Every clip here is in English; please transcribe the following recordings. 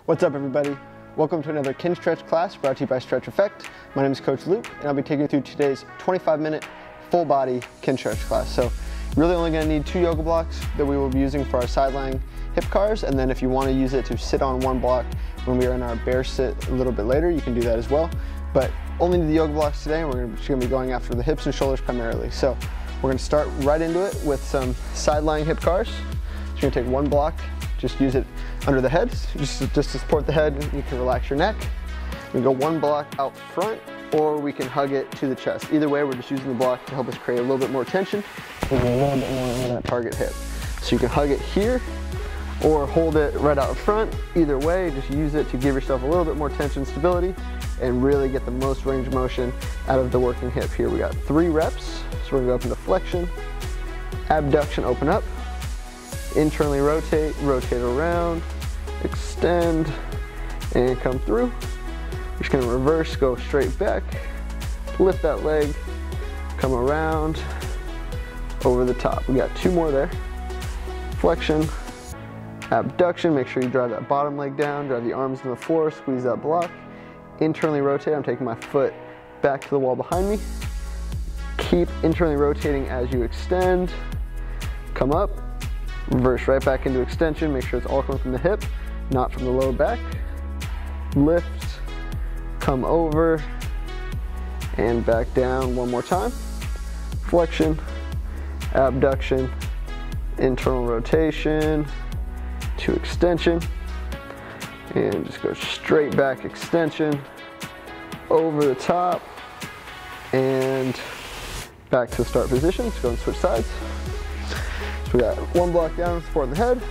What's up, everybody? Welcome to another Kinstretch class brought to you by Stretch Effect. My name is Coach Luke, and I'll be taking you through today's 25-minute full body Kinstretch class. So really only going to need 2 yoga blocks that we will be using for our side lying hip cars, and then if you want to use it to sit on one block when we are in our bear sit a little bit later, you can do that as well. But only need the yoga blocks today, and we're just going to be going after the hips and shoulders primarily. So we're going to start right into it with some side lying hip cars. So you're going to take one block, just use it under the head, just to support the head. You can relax your neck. We go one block out front, or we can hug it to the chest. Either way, we're just using the block to help us create a little bit more tension and a little bit more on that target hip. So you can hug it here, or hold it right out front. Either way, just use it to give yourself a little bit more tension and stability and really get the most range of motion out of the working hip. Here we got 3 reps. So we're gonna go up into flexion, abduction, open up, internally rotate, rotate around, extend, and come through. We're just gonna reverse, go straight back, lift that leg, come around, over the top. We got 2 more there. Flexion, abduction, make sure you drive that bottom leg down, drive the arms to the floor, squeeze that block. Internally rotate, I'm taking my foot back to the wall behind me. Keep internally rotating as you extend. Come up, reverse right back into extension, make sure it's all coming from the hip, not from the lower back. Lift, come over, and back down one more time. Flexion, abduction, internal rotation to extension, and just go straight back, extension, over the top, and back to the start position. Let's go and switch sides. So we got one block down, supporting the head.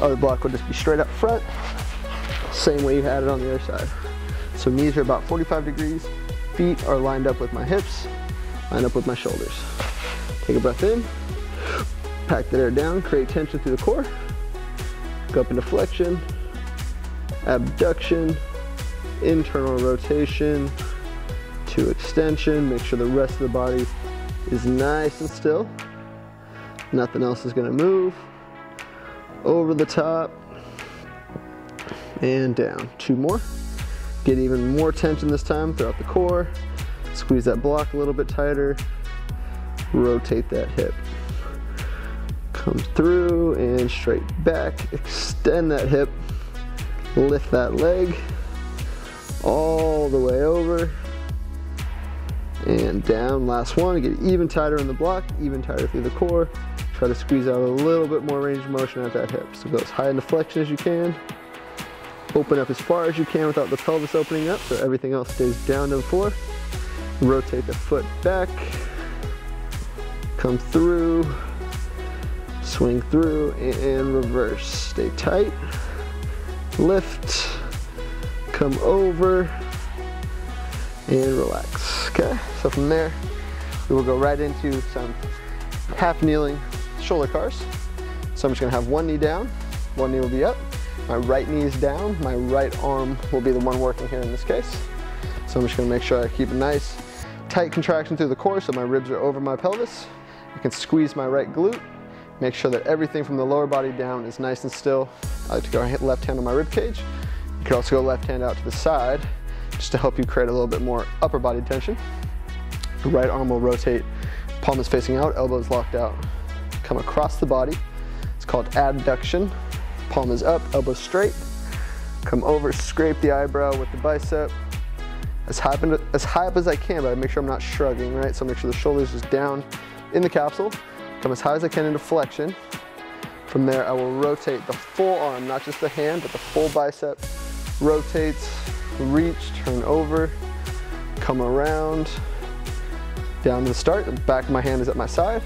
Other block would just be straight up front, same way you had it on the other side. So knees are about 45 degrees, feet are lined up with my hips, lined up with my shoulders. Take a breath in, pack the air down, create tension through the core, go up into flexion, abduction, internal rotation to extension. Make sure the rest of the body is nice and still. Nothing else is gonna move. Over the top and down. 2 more. Get even more tension this time throughout the core. Squeeze that block a little bit tighter. Rotate that hip. Come through and straight back. Extend that hip. Lift that leg all the way over and down. Last one. Get even tighter in the block, even tighter through the core. Try to squeeze out a little bit more range of motion at that hip. So go as high into flexion as you can. Open up as far as you can without the pelvis opening up, so everything else stays down to the floor. Rotate the foot back. Come through. Swing through and reverse. Stay tight. Lift. Come over. And relax. Okay, so from there, we will go right into some half kneeling shoulder cars. So I'm just gonna have one knee down, one knee will be up. My right knee is down, my right arm will be the one working here in this case. So I'm just gonna make sure I keep a nice tight contraction through the core so my ribs are over my pelvis. I can squeeze my right glute, make sure that everything from the lower body down is nice and still. I like to go left hand on my rib cage. You can also go left hand out to the side just to help you create a little bit more upper body tension. The right arm will rotate, palm is facing out, elbows locked out. Come across the body. It's called abduction. Palm is up, elbows straight. Come over, scrape the eyebrow with the bicep. As high up as I can, but I make sure I'm not shrugging, right? So make sure the shoulders is down in the capsule. Come as high as I can into flexion. From there, I will rotate the full arm, not just the hand, but the full bicep. Rotates, reach, turn over, come around, down to the start. The back of my hand is at my side.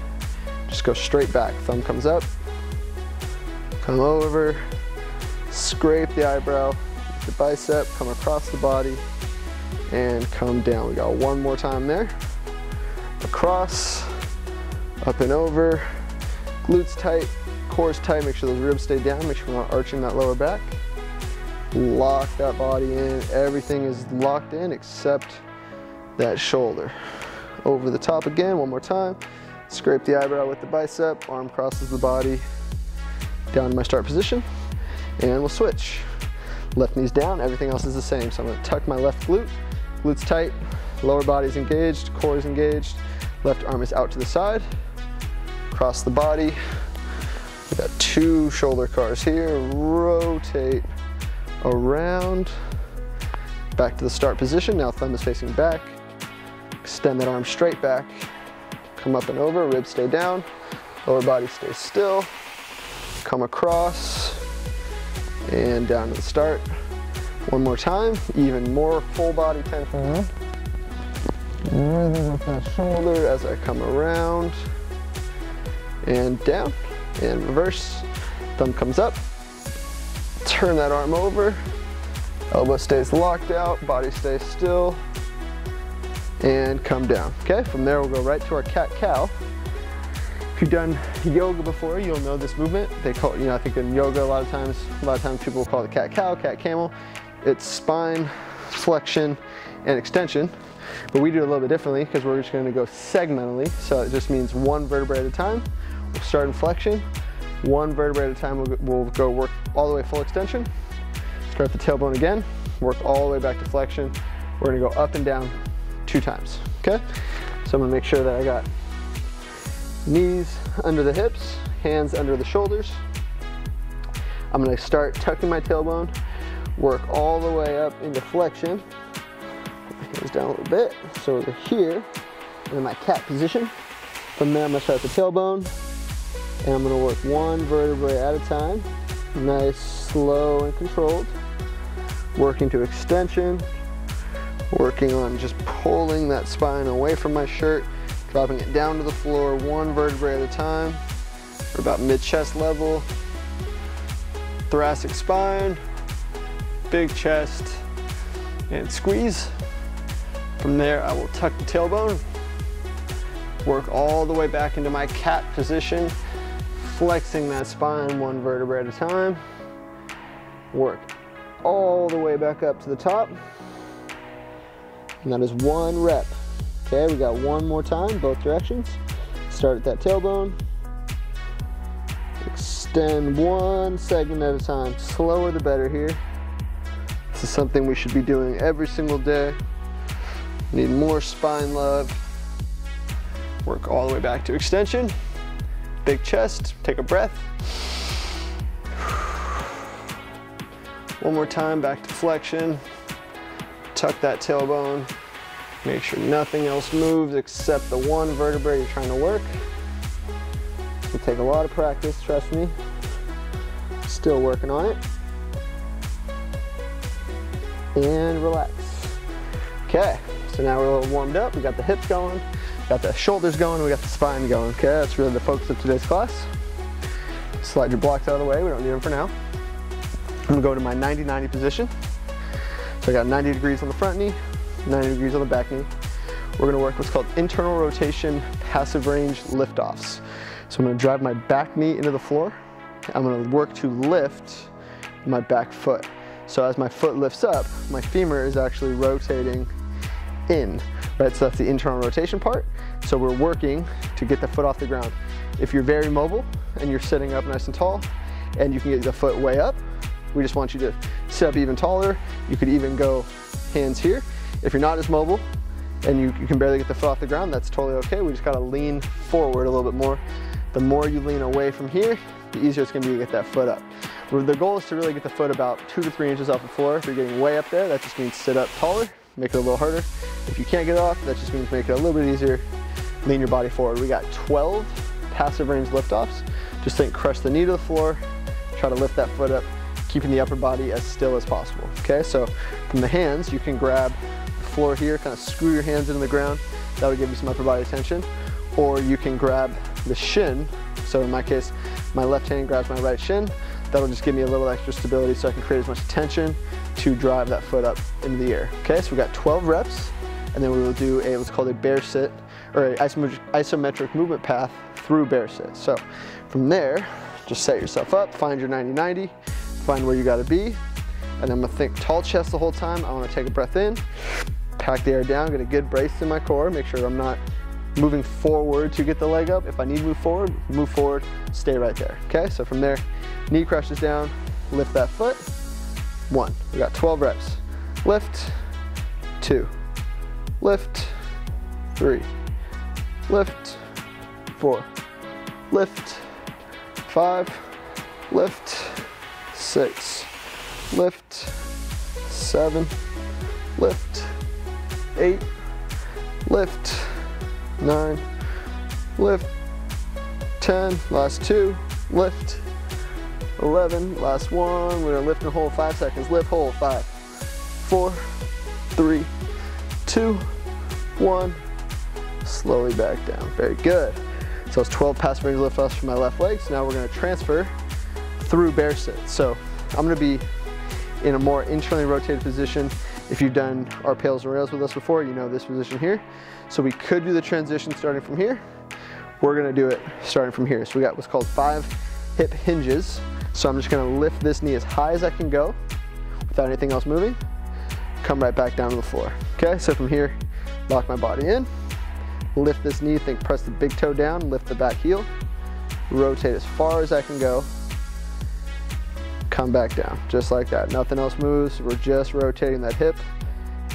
Just go straight back. Thumb comes up, come over, scrape the eyebrow, the bicep, come across the body, and come down. We got one more time there. Across, up and over, glutes tight, core's tight, make sure those ribs stay down, make sure we're not arching that lower back. Lock that body in, everything is locked in except that shoulder. Over the top again, one more time. Scrape the eyebrow with the bicep, arm crosses the body, down to my start position. And we'll switch. Left knee's down, everything else is the same. So I'm gonna tuck my left glute, glutes tight, lower body's engaged, core is engaged, left arm is out to the side, cross the body. We got 2 shoulder cars here, rotate around, back to the start position. Now thumb is facing back, extend that arm straight back, come up and over, ribs stay down, lower body stays still, come across, and down to the start. One more time, even more full body tension. Breathing up that shoulder as I come around, and down, and reverse. Thumb comes up, turn that arm over, elbow stays locked out, body stays still, and come down. Okay, from there we'll go right to our cat-cow. If you've done yoga before, you'll know this movement. They call it, I think in yoga a lot of times people will call it cat-cow, cat-camel. It's spine, flexion, and extension. But we do it a little bit differently because we're just going to go segmentally. So it just means one vertebrae at a time. We'll start in flexion. One vertebrae at a time, we'll go work all the way full extension. Start the tailbone again, work all the way back to flexion. We're going to go up and down 2 times, okay? So I'm going to make sure that I got knees under the hips, hands under the shoulders. I'm going to start tucking my tailbone, work all the way up into flexion. Hands down a little bit, so over here, in my cat position. From there, I'm going to start the tailbone, and I'm going to work one vertebrae at a time. Nice, slow, and controlled. Working to extension, working on just pulling that spine away from my shirt, dropping it down to the floor, one vertebrae at a time. We're about mid-chest level. Thoracic spine, big chest, and squeeze. From there, I will tuck the tailbone, work all the way back into my cat position, flexing that spine one vertebrae at a time. Work all the way back up to the top. And that is 1 rep. Okay, we got 1 more time, both directions. Start at that tailbone. Extend 1 segment at a time. Slower the better here. This is something we should be doing every single day. Need more spine love. Work all the way back to extension. Big chest, take a breath. 1 more time, back to flexion. Tuck that tailbone. Make sure nothing else moves except the 1 vertebrae you're trying to work. It'll take a lot of practice, trust me. Still working on it. And relax. Okay. So now we're a little warmed up, we got the hips going, got the shoulders going, we got the spine going, okay? That's really the focus of today's class. Slide your blocks out of the way, we don't need them for now. I'm gonna go to my 90-90 position. So I got 90 degrees on the front knee, 90 degrees on the back knee. We're gonna work what's called internal rotation passive range liftoffs. So I'm gonna drive my back knee into the floor. I'm gonna work to lift my back foot. So as my foot lifts up, my femur is actually rotating in, right? So that's the internal rotation part. So we're working to get the foot off the ground. If you're very mobile and you're sitting up nice and tall and you can get the foot way up, we just want you to sit up even taller. You could even go hands here. If you're not as mobile and you can barely get the foot off the ground, that's totally okay. We just gotta lean forward a little bit more. The more you lean away from here, the easier it's gonna be to get that foot up. The goal is to really get the foot about 2 to 3 inches off the floor. If you're getting way up there, that just means sit up taller, make it a little harder. If you can't get it off, that just means make it a little bit easier. Lean your body forward. We got 12 passive range liftoffs. Just think, crush the knee to the floor, try to lift that foot up, keeping the upper body as still as possible. Okay, so from the hands, you can grab the floor here, kind of screw your hands into the ground. That would give you some upper body tension. Or you can grab the shin. So in my case, my left hand grabs my right shin. That'll just give me a little extra stability so I can create as much tension to drive that foot up into the air. Okay, so we got 12 reps, and then we will do what's called a bear sit, or an isometric movement path through bear sit. So from there, just set yourself up, find your 90-90, find where you gotta be, and I'm gonna think tall chest the whole time. I wanna take a breath in, pack the air down, get a good brace in my core, make sure I'm not moving forward to get the leg up. If I need to move forward, stay right there. Okay, so from there, knee crushes down, lift that foot, 1. We got 12 reps. Lift, 2, lift, 3, lift, 4, lift, 5, lift, 6, lift, 7, lift, 8, lift, 9, lift, 10, last 2, lift, 11, last 1, we're gonna lift and hold 5 seconds, lift, hold, 5, 4, 3, 2, 1, slowly back down, very good. So it's 12 passive range lift offs from my left leg, so now we're gonna transfer through bear sit. So I'm gonna be in a more internally rotated position. If you've done our pails and rails with us before, you know this position here. So we could do the transition starting from here. We're gonna do it starting from here. So we got what's called 5 hip hinges. So I'm just gonna lift this knee as high as I can go without anything else moving. Come right back down to the floor. Okay, so from here, lock my body in, lift this knee, press the big toe down, lift the back heel, rotate as far as I can go, come back down, just like that. Nothing else moves, we're just rotating that hip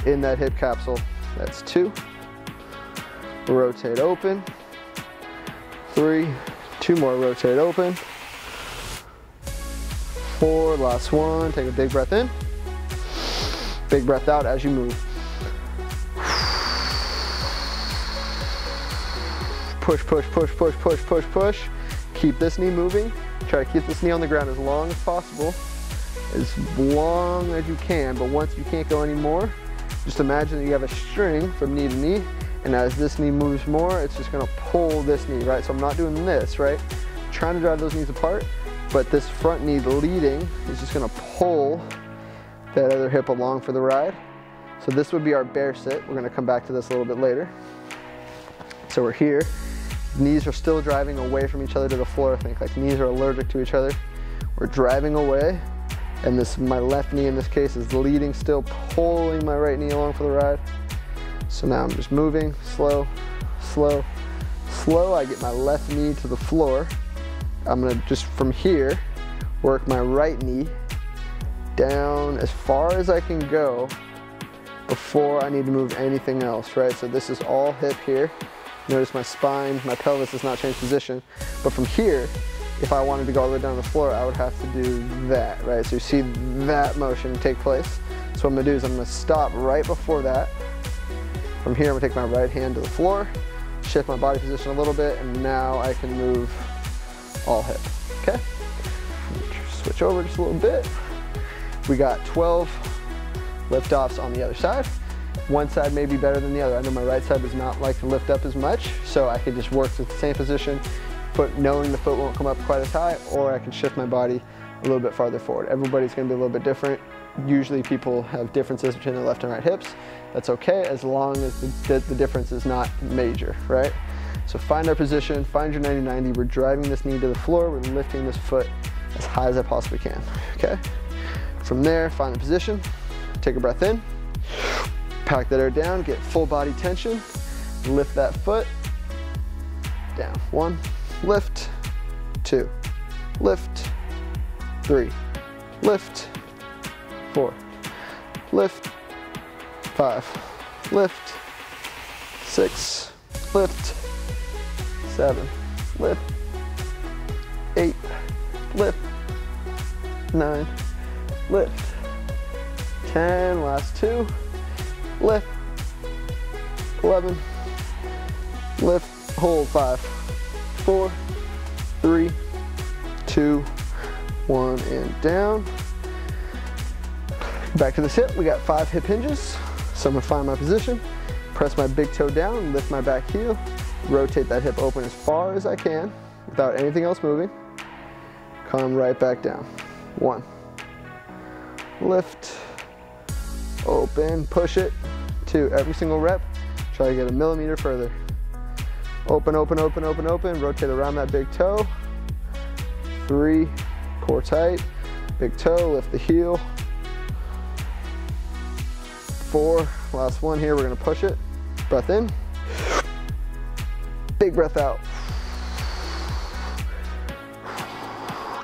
in that hip capsule. That's 2. Rotate open, 3, 2 more, rotate open, 4, last 1, take a big breath in, big breath out as you move. Push, push, push, push, push, push, push. Keep this knee moving. Try to keep this knee on the ground as long as possible, as long as you can, but once you can't go anymore, just imagine that you have a string from knee to knee, and as this knee moves more, it's just gonna pull this knee, right? So I'm not doing this, right? I'm trying to drive those knees apart, but this front knee leading is just gonna pull that other hip along for the ride. So this would be our bear sit. We're gonna come back to this a little bit later. So we're here. Knees are still driving away from each other to the floor. Think like knees are allergic to each other. We're driving away, and my left knee in this case is leading, still pulling my right knee along for the ride. So now I'm just moving, slow, slow, slow. I get my left knee to the floor. I'm gonna just from here, work my right knee down as far as I can go before I need to move anything else, right? So this is all hip here. Notice my spine, my pelvis does not change position. But from here, if I wanted to go all the way down to the floor, I would have to do that, right? So you see that motion take place. So what I'm gonna do is I'm gonna stop right before that. From here, I'm gonna take my right hand to the floor, shift my body position a little bit, and now I can move all hip, okay? Switch over just a little bit. We got 12 lift-offs on the other side. One side may be better than the other. I know my right side does not like to lift up as much, so I could just work to the same position, knowing the foot won't come up quite as high, or I can shift my body a little bit farther forward. Everybody's gonna be a little bit different. Usually people have differences between their left and right hips. That's okay, as long as the difference is not major, right? So find our position, find your 90-90. We're driving this knee to the floor. We're lifting this foot as high as I possibly can, okay? From there, find the position, take a breath in, pack that air down, get full body tension, lift that foot, down. 1, lift, 2, lift, 3, lift, 4, lift, 5, lift, 6, lift, 7, lift, 8, lift, 9, lift, 10, last 2, lift, 11, lift, hold, 5, 4, 3, 2, 1, and down. Back to the hip, we got 5 hip hinges. So I'm gonna find my position, press my big toe down, lift my back heel, rotate that hip open as far as I can without anything else moving. Come right back down. 1, lift, open, push it. 2, every single rep, try to get a millimeter further. Open, open, open, open, open, rotate around that big toe. 3, core tight, big toe, lift the heel. 4, last one here, we're gonna push it. Breath in, big breath out.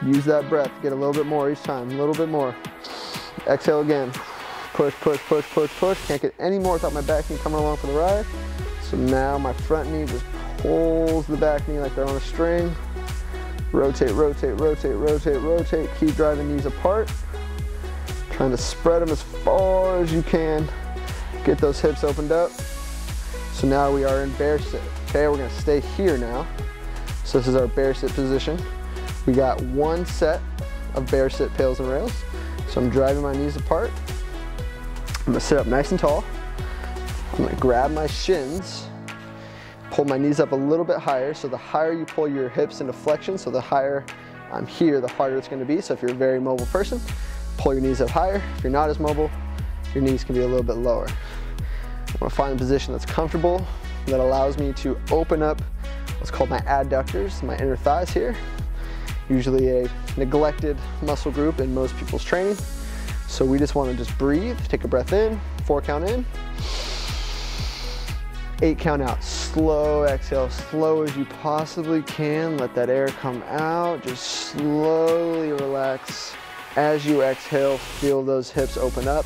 Use that breath, get a little bit more each time, a little bit more. Exhale again. Push, push, push, push, push. Can't get any more without my back knee coming along for the ride. So now my front knee just pulls the back knee like they're on a string. Rotate, rotate, rotate, rotate, rotate. Keep driving knees apart. Trying to spread them as far as you can. Get those hips opened up. So now we are in bear sit. Okay, we're gonna stay here now. So this is our bear sit position. We got one set of bear sit pails and rails. So I'm driving my knees apart. I'm gonna sit up nice and tall. I'm gonna grab my shins, pull my knees up a little bit higher. So the higher you pull your hips into flexion, so the higher I'm here, the harder it's gonna be. So if you're a very mobile person, pull your knees up higher. If you're not as mobile, your knees can be a little bit lower. I wanna find a position that's comfortable, that allows me to open up what's called my adductors, my inner thighs here. Usually a neglected muscle group in most people's training. So we just want to just breathe, take a breath in, 4 count in, 8 count out. Slow exhale, slow as you possibly can. Let that air come out. Just slowly relax. As you exhale, feel those hips open up.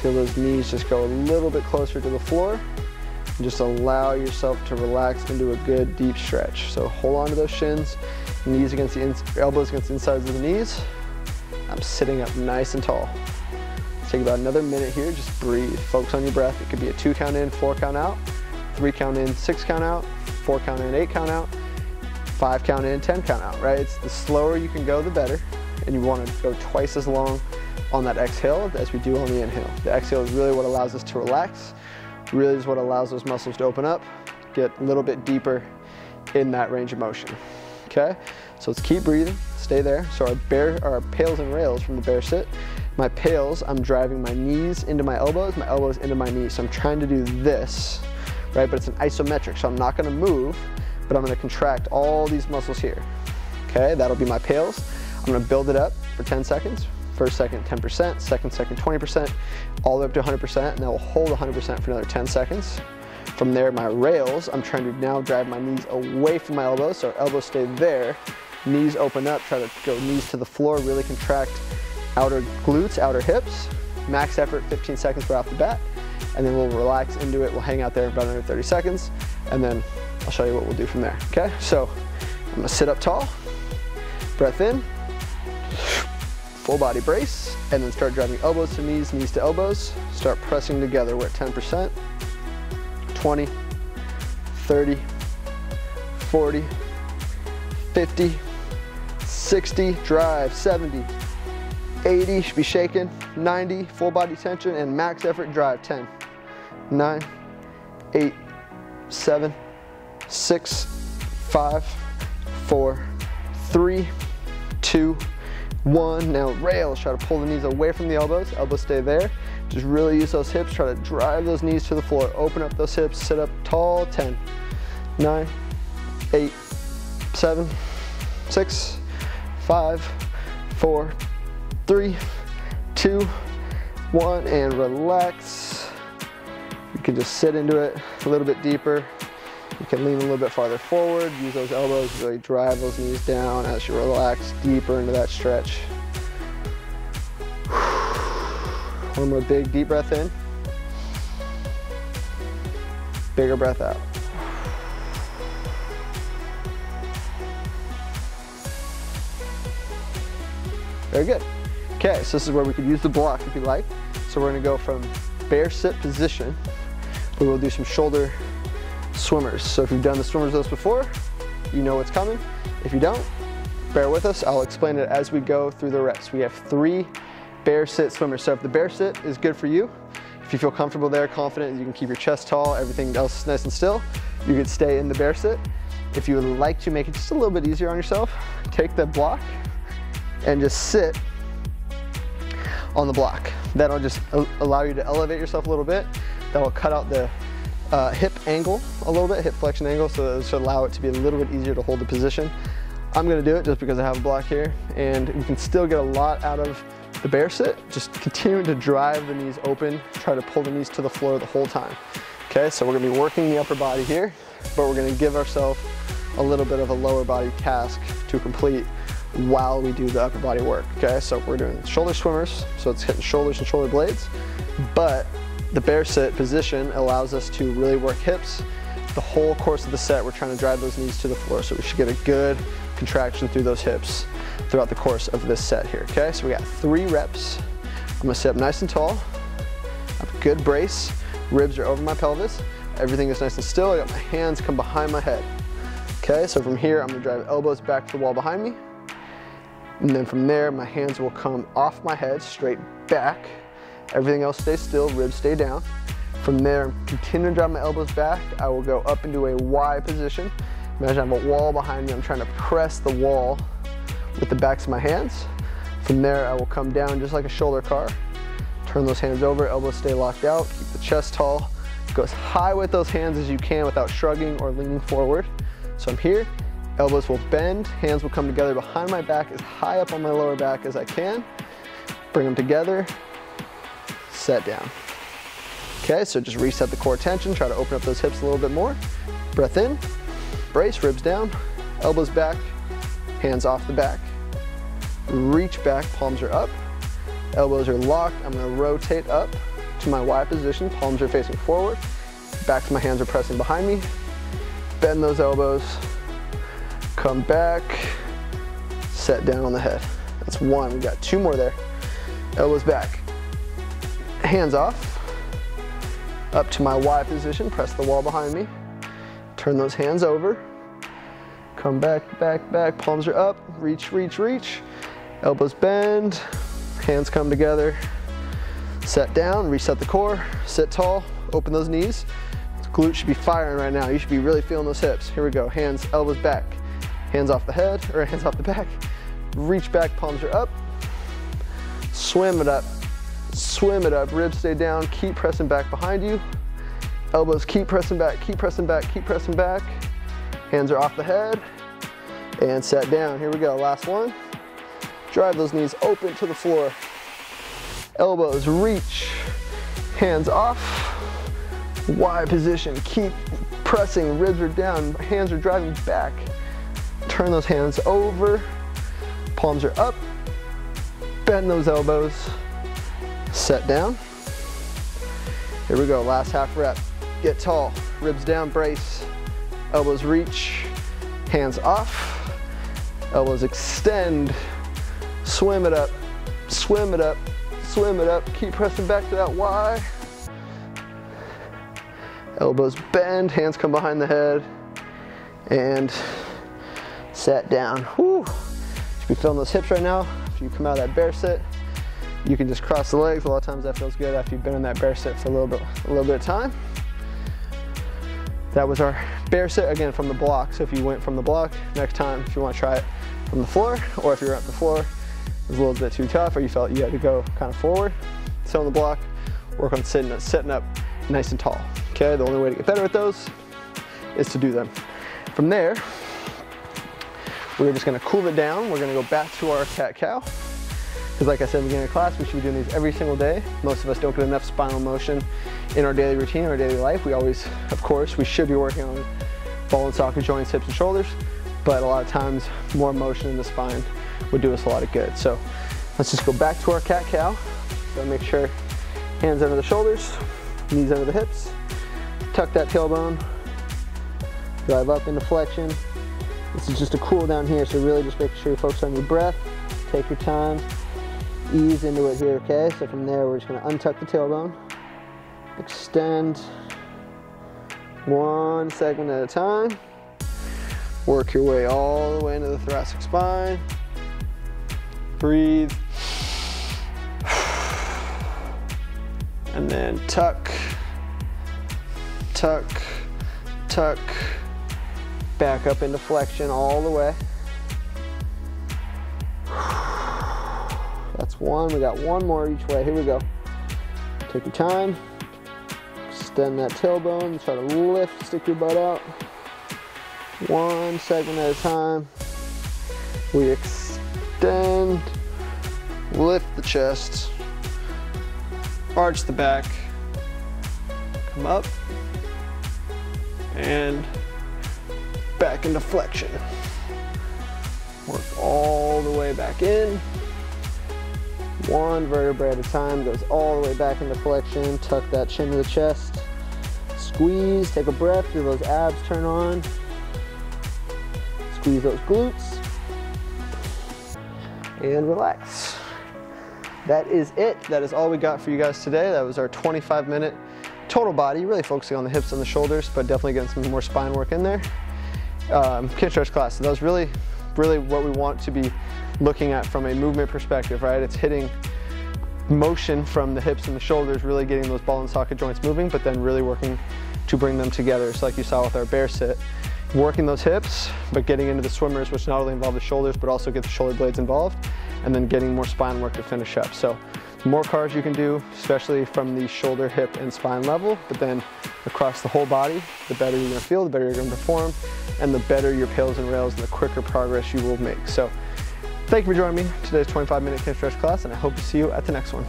Feel those knees just go a little bit closer to the floor. And just allow yourself to relax into a good deep stretch. So hold on to those shins, knees against the elbows against the insides of the knees. I'm sitting up nice and tall. Take about another minute here, just breathe. Focus on your breath. It could be a 2 count in, 4 count out, 3 count in, 6 count out, 4 count in, 8 count out, 5 count in, 10 count out, right? It's the slower you can go, the better. And you want to go twice as long on that exhale as we do on the inhale. The exhale is really what allows us to relax, really is what allows those muscles to open up, get a little bit deeper in that range of motion, okay? So let's keep breathing, stay there. So our pails and rails from the bear sit. My pails, I'm driving my knees into my elbows into my knees. So I'm trying to do this, right? But it's an isometric, so I'm not gonna move, but I'm gonna contract all these muscles here. Okay, that'll be my pails. I'm gonna build it up for 10 seconds. First second, 10%, second, 20%, all the way up to 100%, and then we'll hold 100% for another 10 seconds. From there, my rails, I'm trying to now drive my knees away from my elbows, so our elbows stay there, knees open up, try to go knees to the floor, really contract outer glutes, outer hips, max effort, 15 seconds right off the bat, and then we'll relax into it. We'll hang out there about another 30 seconds, and then I'll show you what we'll do from there, okay? So I'm gonna sit up tall, breath in, full body brace, and then start driving elbows to knees, knees to elbows. Start pressing together. We're at 10%, 20, 30, 40, 50, 60, drive, 70, 80, should be shaking, 90, full body tension, and max effort drive, 10, 9, 8, 7, 6, 5, 4, 3, 2, 1. Now rails, try to pull the knees away from the elbows. Elbows stay there. Just really use those hips. Try to drive those knees to the floor. Open up those hips. Sit up tall. 10, 9, 8, 7, 6, 5, 4, 3, 2, 1, and relax. You can just sit into it a little bit deeper. You can lean a little bit farther forward, use those elbows, really drive those knees down as you relax deeper into that stretch. One more big deep breath in. Bigger breath out. Very good. Okay, so this is where we could use the block if you like. So we're gonna go from bear sit position. We will do some shoulder swimmers. So if you've done the swimmers those before, you know what's coming. If you don't, bear with us. I'll explain it as we go through the reps. We have 3 bear sit swimmers. So if the bear sit is good for you, if you feel comfortable there, confident, you can keep your chest tall, everything else nice and still, you can stay in the bear sit. If you would like to make it just a little bit easier on yourself, take the block and just sit on the block. That'll just allow you to elevate yourself a little bit. That will cut out the hip angle a little bit, hip flexion angle, so this should allow it to be a little bit easier to hold the position. I'm gonna do it just because I have a block here, and you can still get a lot out of the bear sit. Just continuing to drive the knees open, try to pull the knees to the floor the whole time. Okay, so we're gonna be working the upper body here, but we're gonna give ourselves a little bit of a lower body task to complete while we do the upper body work, okay? So we're doing shoulder swimmers, so it's hitting shoulders and shoulder blades, but the bear sit position allows us to really work hips. The whole course of the set, we're trying to drive those knees to the floor, so we should get a good contraction through those hips throughout the course of this set here, okay? So we got 3 reps. I'm gonna sit up nice and tall, have a good brace, ribs are over my pelvis, everything is nice and still. I got my hands come behind my head. Okay, so from here, I'm gonna drive elbows back to the wall behind me. And then from there, my hands will come off my head, straight back. Everything else stays still, ribs stay down. From there, I'm continuing to drive my elbows back. I will go up into a Y position. Imagine I have a wall behind me. I'm trying to press the wall with the backs of my hands. From there, I will come down just like a shoulder car. Turn those hands over, elbows stay locked out, keep the chest tall. Go as high with those hands as you can without shrugging or leaning forward. So I'm here, elbows will bend, hands will come together behind my back as high up on my lower back as I can. Bring them together, set down. Okay, so just reset the core tension, try to open up those hips a little bit more. Breath in, brace, ribs down, elbows back, hands off the back. Reach back, palms are up, elbows are locked. I'm gonna rotate up to my Y position, palms are facing forward, backs of my hands are pressing behind me. Bend those elbows, come back, set down on the head. That's 1, we got 2 more there. Elbows back, hands off, up to my Y position, press the wall behind me. Turn those hands over, come back, back, back, palms are up, reach, reach, reach. Elbows bend, hands come together, set down, reset the core, sit tall, open those knees. Glutes should be firing right now. You should be really feeling those hips. Here we go, hands, elbows back, hands off the head, or hands off the back. Reach back, palms are up. Swim it up, ribs stay down, keep pressing back behind you. Elbows keep pressing back, keep pressing back, keep pressing back. Hands are off the head, and set down. Here we go, last one. Drive those knees open to the floor. Elbows reach, hands off. Y position, keep pressing, ribs are down, hands are driving back. Turn those hands over, palms are up, bend those elbows, set down. Here we go, last half rep. Get tall, ribs down, brace, elbows reach, hands off, elbows extend, swim it up, swim it up, swim it up, keep pressing back to that Y. Elbows bend, hands come behind the head, and set down. Whew. Should be feeling those hips right now. If you come out of that bear sit, you can just cross the legs. A lot of times that feels good after you've been in that bear sit for a little bit of time. That was our bear sit, again, from the block. So if you went from the block, next time, if you want to try it from the floor, or if you're at the floor, it was a little bit too tough, or you felt you had to go kind of forward, sit on the block, work on sitting up nice and tall. Okay, the only way to get better at those is to do them. From there, we're just gonna cool it down. We're gonna go back to our cat-cow. Because like I said at the beginning of class, we should be doing these every single day. Most of us don't get enough spinal motion in our daily routine, our daily life. We always, of course, we should be working on ball and socket joints, hips and shoulders, but a lot of times more motion in the spine would do us a lot of good. So let's just go back to our cat-cow. So make sure hands under the shoulders, knees under the hips. Tuck that tailbone, drive up into flexion. This is just a cool down here, so really just make sure you focus on your breath. Take your time, ease into it here, okay? So from there, we're just gonna untuck the tailbone, extend 1 segment at a time. Work your way all the way into the thoracic spine. Breathe. And then tuck, tuck, tuck, back up into flexion all the way. That's 1, we got 1 more each way, here we go. Take your time, extend that tailbone, try to lift, stick your butt out. 1 segment at a time. We extend, lift the chest, arch the back, come up, and back into flexion. Work all the way back in. One vertebrae at a time, goes all the way back into flexion. Tuck that chin to the chest. Squeeze, take a breath, feel those abs turn on. Squeeze those glutes. And relax. That is it. That is all we got for you guys today. That was our 25-minute total body, really focusing on the hips and the shoulders, but definitely getting some more spine work in there. Kinstretch class. So that was really what we want to be looking at from a movement perspective, right? It's hitting motion from the hips and the shoulders, really getting those ball and socket joints moving, but then really working to bring them together. So like you saw with our bear sit, working those hips, but getting into the swimmers, which not only involve the shoulders, but also get the shoulder blades involved, and then getting more spine work to finish up. So the more cars you can do, especially from the shoulder, hip, and spine level, but then across the whole body, the better you're gonna feel, the better you're gonna perform, and the better your pails and rails and the quicker progress you will make. So thank you for joining me today's 25-minute Kinstretch class, and I hope to see you at the next one.